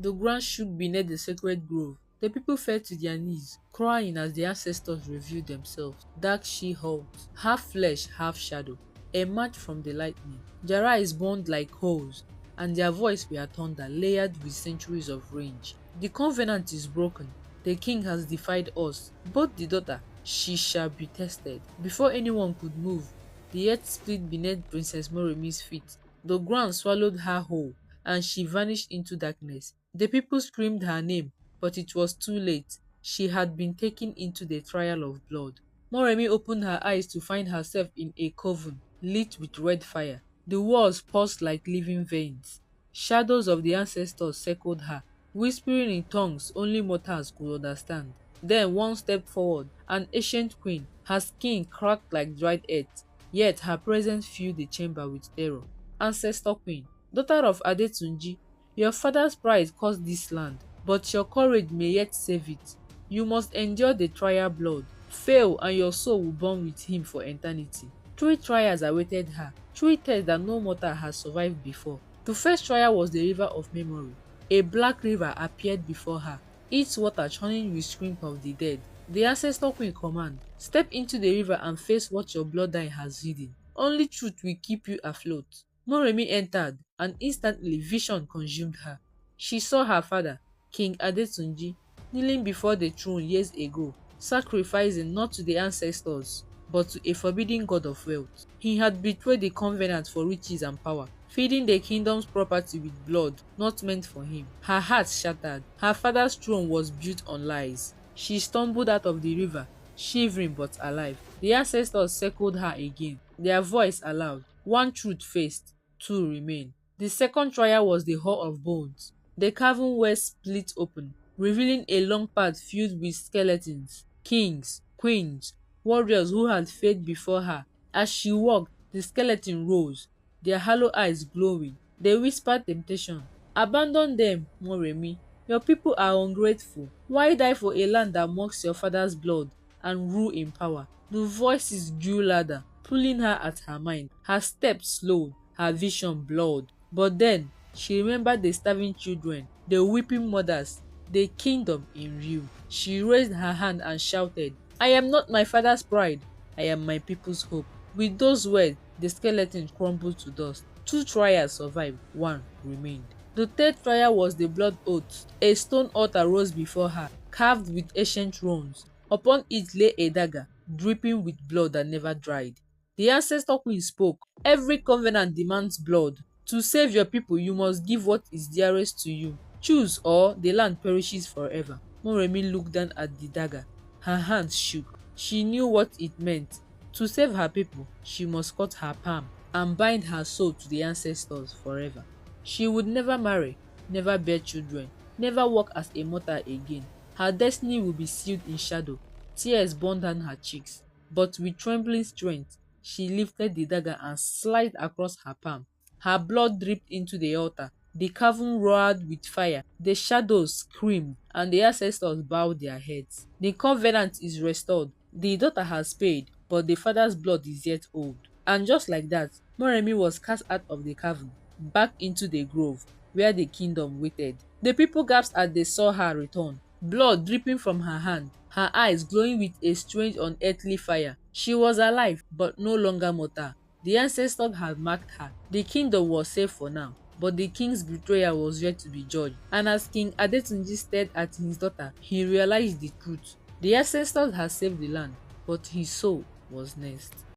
The ground shook beneath the sacred grove. The people fell to their knees, crying as the ancestors revealed themselves. Dark she-hulks, half flesh, half shadow, emerged from the lightning. Their eyes burned like coals, and their voices were thunder layered with centuries of rage. The covenant is broken. The king has defied us. But the daughter, she shall be tested. Before anyone could move, the earth split beneath Princess Moremi's feet. The ground swallowed her whole, and she vanished into darkness. The people screamed her name, but it was too late. She had been taken into the trial of blood. Moremi opened her eyes to find herself in a coven lit with red fire. The walls pulsed like living veins. Shadows of the ancestors circled her, whispering in tongues only mortals could understand. Then one stepped forward, an ancient queen, her skin cracked like dried earth, yet her presence filled the chamber with terror. Ancestor Queen, daughter of Adetunji, your father's pride caused this land, but your courage may yet save it. You must endure the trial blood, fail, and your soul will burn with him for eternity. 3 trials awaited her, 3 tests that no mortal has survived before. The first trial was the river of memory. A black river appeared before her, its water churning with screams of the dead. The ancestor queen command, step into the river and face what your bloodline has hidden. Only truth will keep you afloat. Moremi entered, and instantly vision consumed her. She saw her father, King Adetunji, kneeling before the throne years ago, sacrificing not to the ancestors, but to a forbidden god of wealth. He had betrayed the covenant for riches and power, feeding the kingdom's property with blood not meant for him. Her heart shattered. Her father's throne was built on lies. She stumbled out of the river, shivering but alive. The ancestors circled her again, their voice aloud. One truth faced, two remained. The second trial was the Hall of Bones. The cavern wall split open, revealing a long path filled with skeletons, kings, queens, warriors who had failed before her. As she walked, the skeleton rose, their hollow eyes glowing. They whispered temptation. Abandon them, Moremi. Your people are ungrateful. Why die for a land that mocks your father's blood and rule in power? The voices grew louder, pulling her at her mind. Her steps slowed, her vision blurred. But then, she remembered the starving children, the weeping mothers, the kingdom in view. She raised her hand and shouted, I am not my father's pride. I am my people's hope. With those words, the skeleton crumbled to dust. 2 trials survived, one remained. The third trial was the blood oath. A stone altar rose before her, carved with ancient runes. Upon it lay a dagger, dripping with blood that never dried. The ancestor queen spoke. Every covenant demands blood. To save your people, you must give what is dearest to you. Choose, or the land perishes forever. Moremi looked down at the dagger. Her hands shook. She knew what it meant. To save her people, she must cut her palm and bind her soul to the ancestors forever. She would never marry, never bear children, never walk as a mortal again. Her destiny would be sealed in shadow. Tears burned down her cheeks, but with trembling strength, she lifted the dagger and slid across her palm. Her blood dripped into the altar. The cavern roared with fire. The shadows screamed, and the ancestors bowed their heads. The covenant is restored. The daughter has paid, but the father's blood is yet owed. And just like that, Moremi was cast out of the cavern, back into the grove, where the kingdom waited. The people gasped as they saw her return, blood dripping from her hand, her eyes glowing with a strange unearthly fire. She was alive, but no longer mortal. The ancestors had marked her. The kingdom was safe for now, but the king's betrayal was yet to be judged. And as King Adetunji stared at his daughter, he realized the truth. The ancestors had saved the land, but his soul was next.